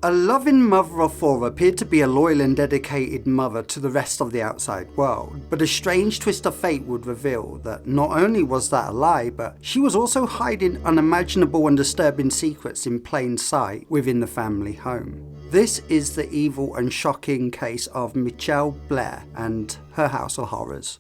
A loving mother of four appeared to be a loyal and dedicated mother to the rest of the outside world, but a strange twist of fate would reveal that not only was that a lie, but she was also hiding unimaginable and disturbing secrets in plain sight within the family home. This is the evil and shocking case of Mitchelle Blair and her house of horrors.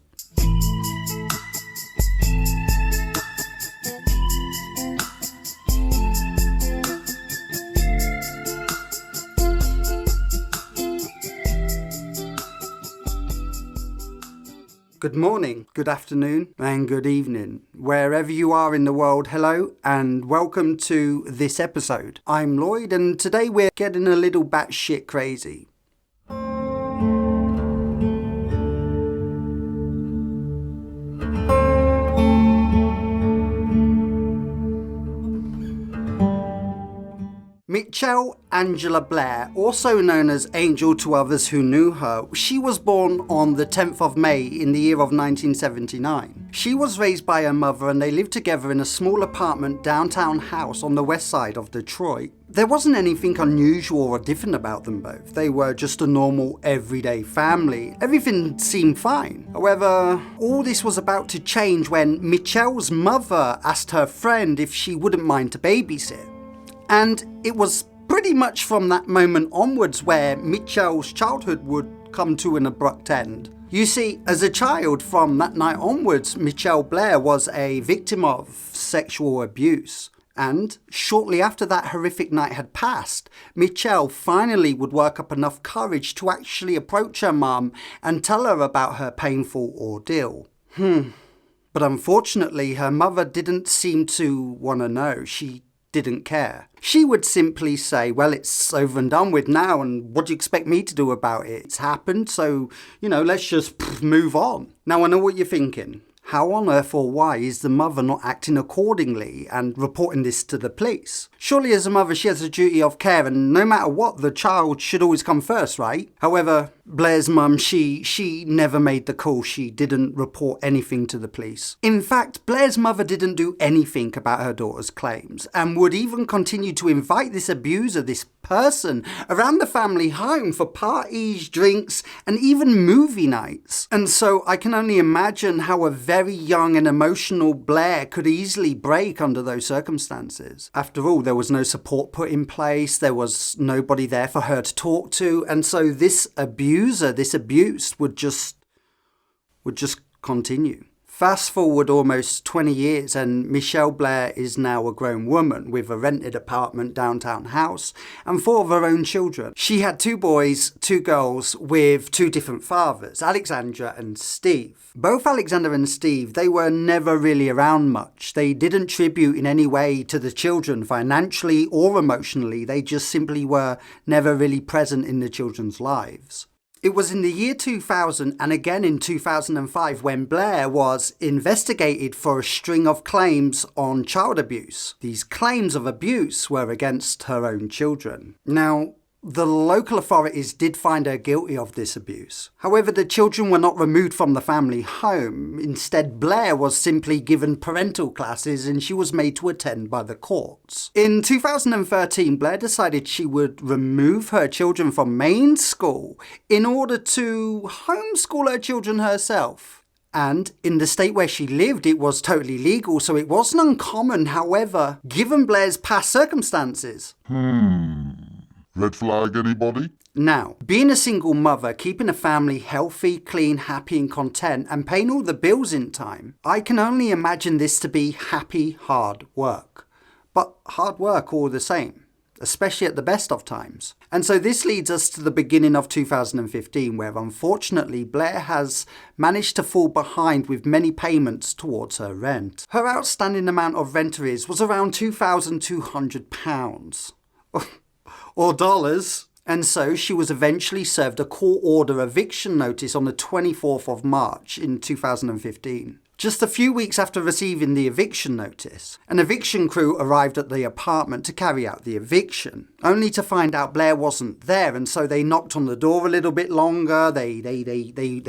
Good morning, good afternoon, and good evening. Wherever you are in the world, hello, and welcome to this episode. I'm Lloyd, and today we're getting a little batshit crazy. Mitchelle Angela Blair, also known as Angel to others who knew her, she was born on the 10th of May in the year of 1979. She was raised by her mother and they lived together in a small apartment downtown house on the west side of Detroit. There wasn't anything unusual or different about them both. They were just a normal, everyday family. Everything seemed fine. However, all this was about to change when Mitchelle's mother asked her friend if she wouldn't mind to babysit. And it was pretty much from that moment onwards where Mitchelle's childhood would come to an abrupt end. You see, as a child from that night onwards, Mitchelle Blair was a victim of sexual abuse. And shortly after that horrific night had passed, Mitchelle finally would work up enough courage to actually approach her mum and tell her about her painful ordeal. But unfortunately, her mother didn't seem to want to know. She didn't care. She would simply say, well, it's over and done with now, and what do you expect me to do about it? It's happened, so, let's just move on. Now, I know what you're thinking. How on earth or why is the mother not acting accordingly and reporting this to the police? Surely as a mother she has a duty of care, and no matter what, the child should always come first, right? However, Blair's mum, she never made the call. She didn't report anything to the police. In fact, Blair's mother didn't do anything about her daughter's claims and would even continue to invite this abuser, this person, around the family home for parties, drinks, and even movie nights. And so I can only imagine how a very young and emotional Blair could easily break under those circumstances. After all, there was no support put in place, there was nobody there for her to talk to, and so this abuse would just continue. Fast forward almost 20 years and Mitchelle Blair is now a grown woman with a rented apartment downtown house and 4 of her own children. She had 2 boys, 2 girls with 2 different fathers, Alexandra and Steve. Both Alexander and Steve, they were never really around much. They didn't tribute in any way to the children financially or emotionally. They just simply were never really present in the children's lives. It was in the year 2000 and again in 2005 when Blair was investigated for a string of claims on child abuse. These claims of abuse were against her own children. Now, the local authorities did find her guilty of this abuse. However, the children were not removed from the family home. Instead, Blair was simply given parental classes and she was made to attend by the courts. In 2013, Blair decided she would remove her children from main school in order to homeschool her children herself. And in the state where she lived, it was totally legal, so it wasn't uncommon. However, given Blair's past circumstances, Red flag, anybody? Now, being a single mother, keeping a family healthy, clean, happy and content and paying all the bills in time, I can only imagine this to be happy, hard work. But hard work all the same, especially at the best of times. And so this leads us to the beginning of 2015, where unfortunately Blair has managed to fall behind with many payments towards her rent. Her outstanding amount of rent arrears was around £2,200. Or dollars. And so she was eventually served a court order eviction notice on the 24th of March in 2015. Just a few weeks after receiving the eviction notice, an eviction crew arrived at the apartment to carry out the eviction, only to find out Blair wasn't there, and so they knocked on the door a little bit longer, they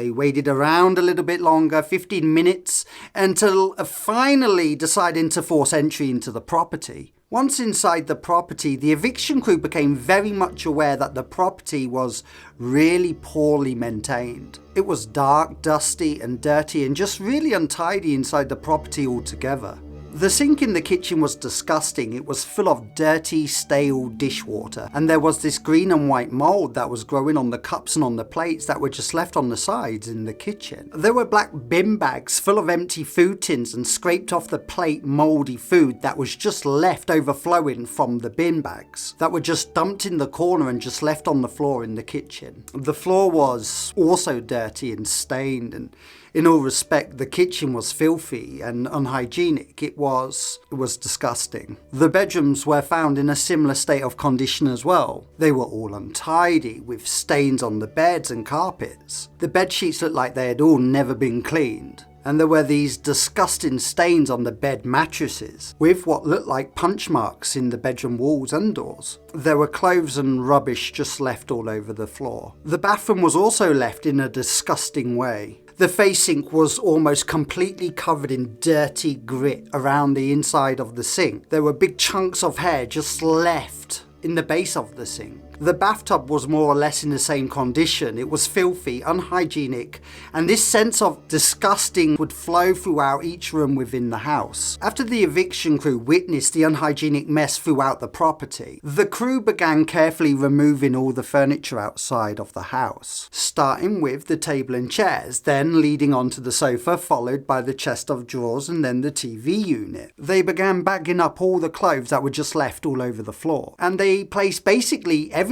waited around a little bit longer, 15 minutes, until finally deciding to force entry into the property. Once inside the property, the eviction crew became very much aware that the property was really poorly maintained. It was dark, dusty and dirty and just really untidy inside the property altogether. The sink in the kitchen was disgusting. It was full of dirty, stale dishwater, and there was this green and white mold that was growing on the cups and on the plates that were just left on the sides in the kitchen. There were black bin bags full of empty food tins and scraped off the plate moldy food that was just left overflowing from the bin bags that were just dumped in the corner and just left on the floor in the kitchen. The floor was also dirty and stained, and in all respect, the kitchen was filthy and unhygienic. It was disgusting. The bedrooms were found in a similar state of condition as well. They were all untidy, with stains on the beds and carpets. The bed sheets looked like they had all never been cleaned. And there were these disgusting stains on the bed mattresses, with what looked like punch marks in the bedroom walls and doors. There were clothes and rubbish just left all over the floor. The bathroom was also left in a disgusting way. The face sink was almost completely covered in dirty grit around the inside of the sink. There were big chunks of hair just left in the base of the sink. The bathtub was more or less in the same condition. It was filthy, unhygienic, and this sense of disgusting would flow throughout each room within the house. After the eviction crew witnessed the unhygienic mess throughout the property, the crew began carefully removing all the furniture outside of the house, starting with the table and chairs, then leading on to the sofa, followed by the chest of drawers and then the TV unit. They began bagging up all the clothes that were just left all over the floor, and they placed basically everything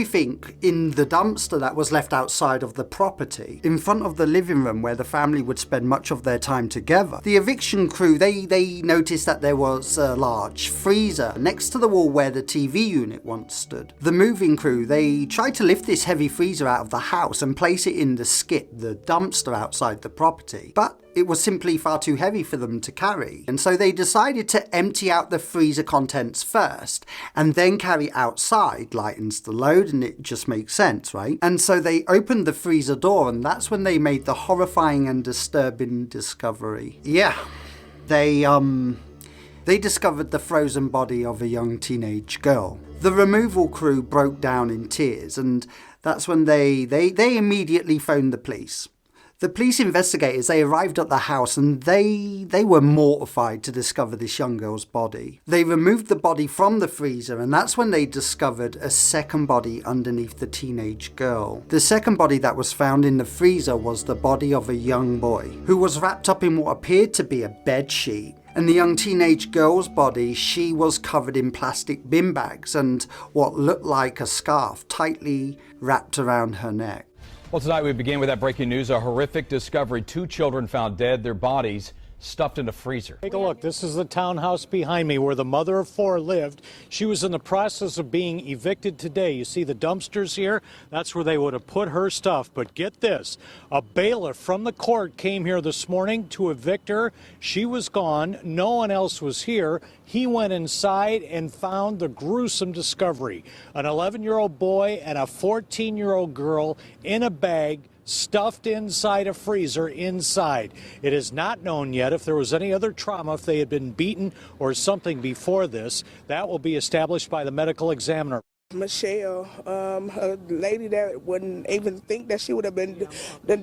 in the dumpster that was left outside of the property, in front of the living room where the family would spend much of their time together. The eviction crew, they noticed that there was a large freezer next to the wall where the TV unit once stood. The moving crew, they tried to lift this heavy freezer out of the house and place it in the skip, the dumpster outside the property, but it was simply far too heavy for them to carry, and so they decided to empty out the freezer contents first and then carry outside. Lightens the load and it just makes sense, right? And so they opened the freezer door, and that's when they made the horrifying and disturbing discovery. Yeah, they discovered the frozen body of a young teenage girl. The removal crew broke down in tears, and that's when they immediately phoned the police. The police investigators, they arrived at the house, and they were mortified to discover this young girl's body. They removed the body from the freezer, and that's when they discovered a second body underneath the teenage girl. The second body that was found in the freezer was the body of a young boy who was wrapped up in what appeared to be a bed sheet. And the young teenage girl's body, she was covered in plastic bin bags and what looked like a scarf tightly wrapped around her neck. Well, tonight we begin with that breaking news, a horrific discovery. 2 children found dead, their bodies stuffed in a freezer. Take a look. This is the townhouse behind me where the mother of 4 lived. She was in the process of being evicted today. You see the dumpsters here? That's where they would have put her stuff. But get this, a bailiff from the court came here this morning to evict her. She was gone. No one else was here. He went inside and found the gruesome discovery. An 11-year-old boy and a 14-year-old girl in a bag, stuffed inside a freezer inside. It is not known yet if there was any other trauma, if they had been beaten or something before this. That will be established by the medical examiner. Mitchelle, a lady that wouldn't even think that she would have been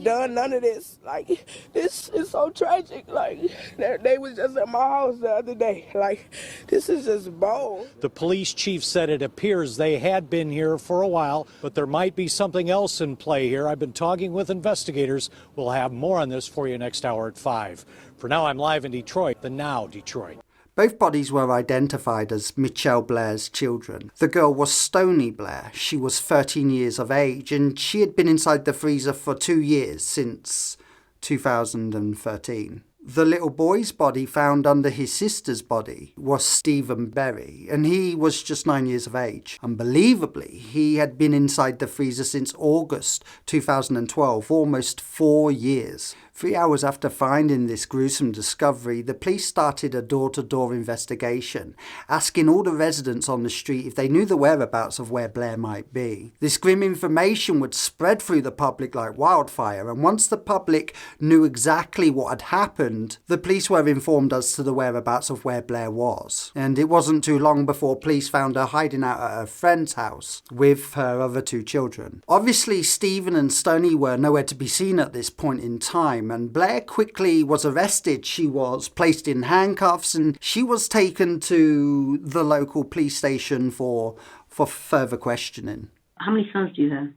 done none of this. Like, this is so tragic. Like, they was just at my house the other day. Like, this is just bold. The police chief said it appears they had been here for a while, but there might be something else in play here. I've been talking with investigators. We'll have more on this for you next hour at 5. For now, I'm live in Detroit, the Now Detroit. Both bodies were identified as Mitchelle Blair's children. The girl was Stony Blair. She was 13 years of age, and she had been inside the freezer for 2 years, since 2013. The little boy's body found under his sister's body was Stephen Berry, and he was just 9 years of age. Unbelievably, he had been inside the freezer since August 2012, almost 4 years. 3 hours after finding this gruesome discovery, the police started a door-to-door investigation, asking all the residents on the street if they knew the whereabouts of where Blair might be. This grim information would spread through the public like wildfire, and once the public knew exactly what had happened, the police were informed as to the whereabouts of where Blair was. And it wasn't too long before police found her hiding out at her friend's house with her other 2 children. Obviously, Stephen and Stoney were nowhere to be seen at this point in time, and Blair quickly was arrested. She was placed in handcuffs and she was taken to the local police station for further questioning. How many sons do you have?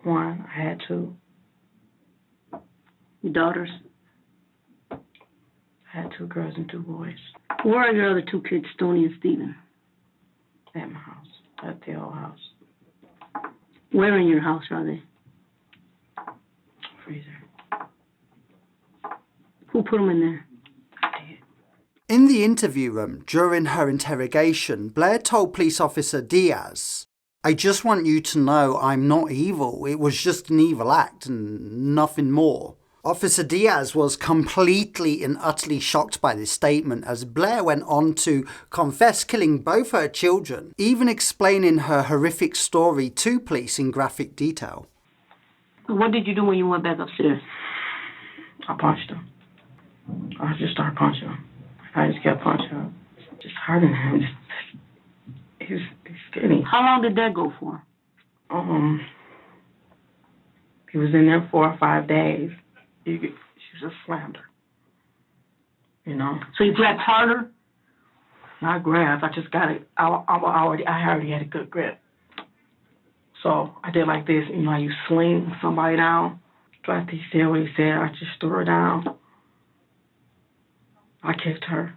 1, I had 2. Your daughters? I had 2 girls and 2 boys. Where are your other 2 kids, Stoney and Stephen? At my house, at the old house. Where in your house are they? Freezer. Who put them in there? I did. In the interview room, during her interrogation, Blair told police officer Diaz, "I just want you to know I'm not evil. It was just an evil act and nothing more." Officer Diaz was completely and utterly shocked by this statement, as Blair went on to confess killing both her children, even explaining her horrific story to police in graphic detail. What did you do when you went back upstairs? I punched him. I just started punching him. I just kept punching him. Just hurting him. He's skinny. How long did that go for? He was in there 4 or 5 days. She just slammed her. You know. So you grabbed harder? Not grab. I just got it. I already had a good grip. So I did like this. You know how you sling somebody down? After he said what he said, I just threw her down. I kicked her.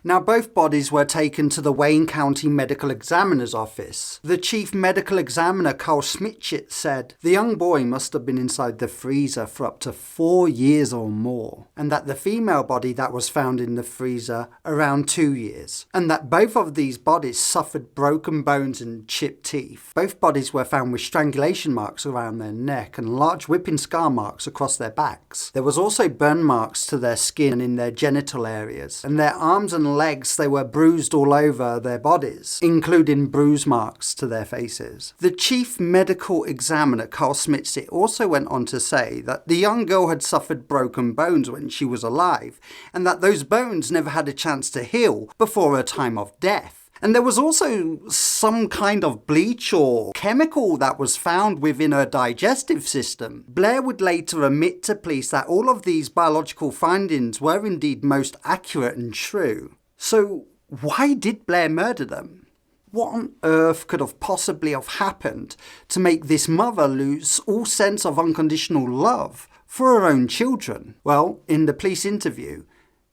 Now, both bodies were taken to the Wayne County Medical Examiner's office. The chief medical examiner, Carl Smitchett, said the young boy must have been inside the freezer for up to 4 years or more, and that the female body that was found in the freezer around 2 years, and that both of these bodies suffered broken bones and chipped teeth. Both bodies were found with strangulation marks around their neck and large whipping scar marks across their backs. There was also burn marks to their skin and in their genital areas, and their arms and legs, they were bruised all over their bodies, including bruise marks to their faces. The chief medical examiner, Carl Smitchett, also went on to say that the young girl had suffered broken bones when she was alive, and that those bones never had a chance to heal before her time of death. And there was also some kind of bleach or chemical that was found within her digestive system. Blair would later admit to police that all of these biological findings were indeed most accurate and true. So why did Blair murder them? What on earth could have possibly have happened to make this mother lose all sense of unconditional love for her own children? Well, in the police interview,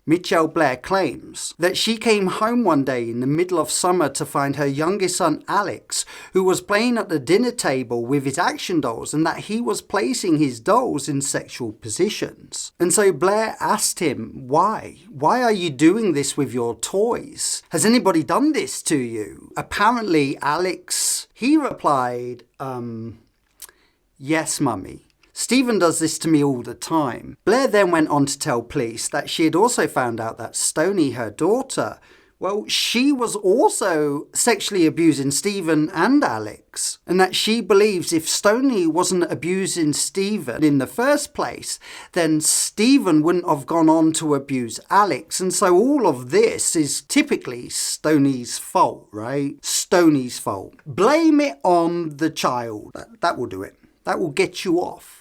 Mitchelle Blair claims that she came home one day in the middle of summer to find her youngest son Alex, who was playing at the dinner table with his action dolls, and that he was placing his dolls in sexual positions. And so Blair asked him, why? Why are you doing this with your toys? Has anybody done this to you? Apparently Alex, he replied, yes, mummy. Stephen does this to me all the time. Blair then went on to tell police that she had also found out that Stoney, her daughter, well, she was also sexually abusing Stephen and Alex, and that she believes if Stoney wasn't abusing Stephen in the first place, then Stephen wouldn't have gone on to abuse Alex. And so all of this is typically Stoney's fault, right? Stoney's fault. Blame it on the child. That will do it. That will get you off.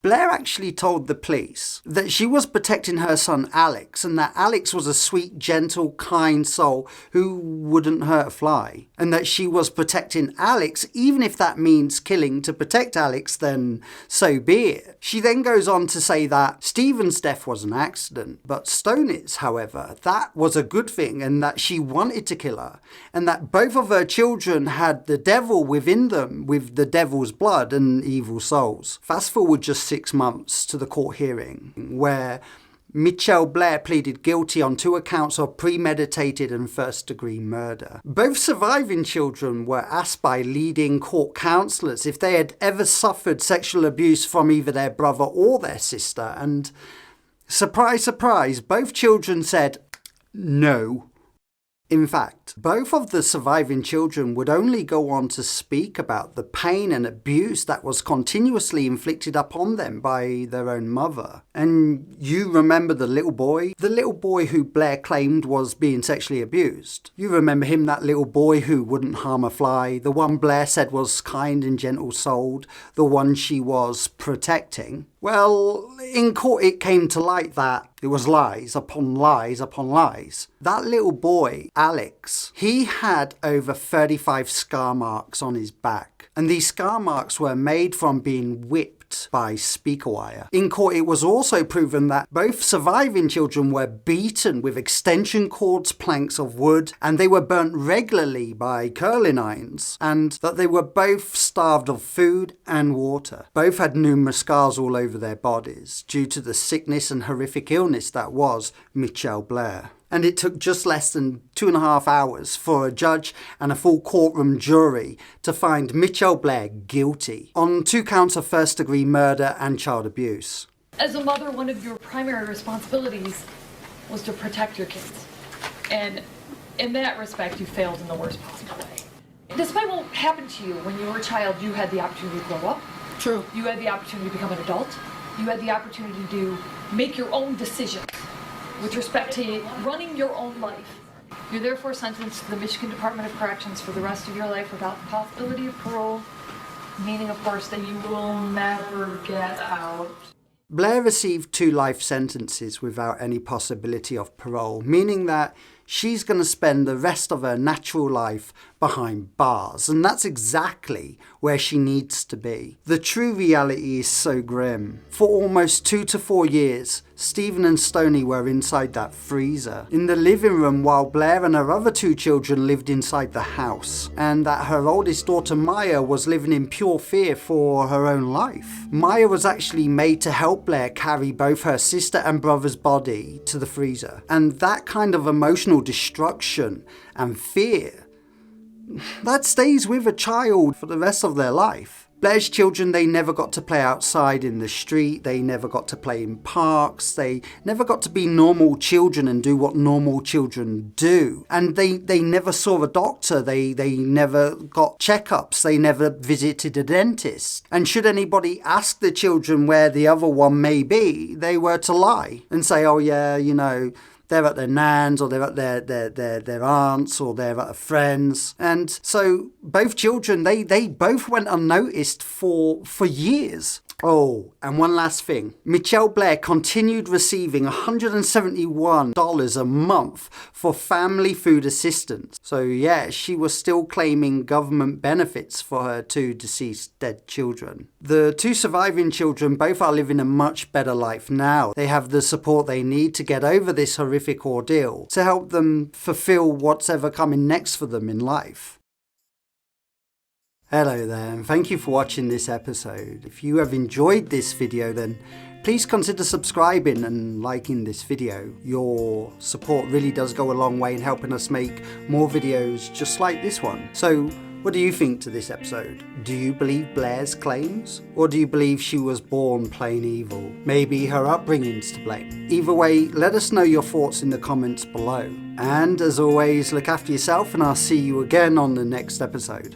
Blair actually told the police that she was protecting her son Alex, and that Alex was a sweet, gentle, kind soul who wouldn't hurt a fly, and that she was protecting Alex, even if that means killing to protect Alex, then so be it. She then goes on to say that Stephen's death was an accident, but Stoney's, however, that was a good thing, and that she wanted to kill her, and that both of her children had the devil within them, with the devil's blood and evil souls. Fast forward just 6 months to the court hearing, where Mitchelle Blair pleaded guilty on 2 accounts of premeditated and first-degree murder. Both surviving children were asked by leading court counsellors if they had ever suffered sexual abuse from either their brother or their sister, and surprise, surprise, both children said no. In fact, both of the surviving children would only go on to speak about the pain and abuse that was continuously inflicted upon them by their own mother. And you remember the little boy? The little boy who Blair claimed was being sexually abused. You remember him, that little boy who wouldn't harm a fly, the one Blair said was kind and gentle-souled, the one she was protecting. Well, in court it came to light that it was lies upon lies upon lies. That little boy, Alex, he had over 35 scar marks on his back. And these scar marks were made from being whipped by speaker wire. In court it was also proven that both surviving children were beaten with extension cords, planks of wood, and they were burnt regularly by curling irons, and that they were both starved of food and water. Both had numerous scars all over their bodies due to the sickness and horrific illness that was Mitchelle Blair. And it took just less than 2.5 hours for a judge and a full courtroom jury to find Mitchelle Blair guilty on 2 counts of first-degree murder and child abuse. As a mother, one of your primary responsibilities was to protect your kids. And in that respect, you failed in the worst possible way. Despite what happened to you when you were a child, you had the opportunity to grow up. True. You had the opportunity to become an adult. You had the opportunity to make your own decisions with respect to running your own life. You're therefore sentenced to the Michigan Department of Corrections for the rest of your life without the possibility of parole, meaning, of course, that you will never get out. Blair received 2 life sentences without any possibility of parole, meaning that she's going to spend the rest of her natural life behind bars, and that's exactly where she needs to be. The true reality is so grim. For almost 2 to 4 years, Stephen and Stoney were inside that freezer in the living room while Blair and her other 2 children lived inside the house, and that her oldest daughter Maya was living in pure fear for her own life. Maya was actually made to help Blair carry both her sister and brother's body to the freezer, and that kind of emotional destruction and fear, that stays with a child for the rest of their life. Blair's children, they never got to play outside in the street, they never got to play in parks, they never got to be normal children and do what normal children do. And they never saw a doctor, they never got checkups, they never visited a dentist. And should anybody ask the children where the other one may be, they were to lie and say, oh yeah, you know, they're at their nans, or they're at their aunts, or they're at a friend's. And so both children, they both went unnoticed for years. Oh, and one last thing. Mitchelle Blair continued receiving $171 a month for family food assistance. So yeah, she was still claiming government benefits for her 2 deceased dead children. The 2 surviving children both are living a much better life now. They have the support they need to get over this horrific ordeal, to help them fulfill what's ever coming next for them in life. Hello there, and thank you for watching this episode. If you have enjoyed this video, then please consider subscribing and liking this video. Your support really does go a long way in helping us make more videos just like this one. So, what do you think to this episode? Do you believe Blair's claims? Or do you believe she was born plain evil? Maybe her upbringing's to blame? Either way, let us know your thoughts in the comments below. And as always, look after yourself, and I'll see you again on the next episode.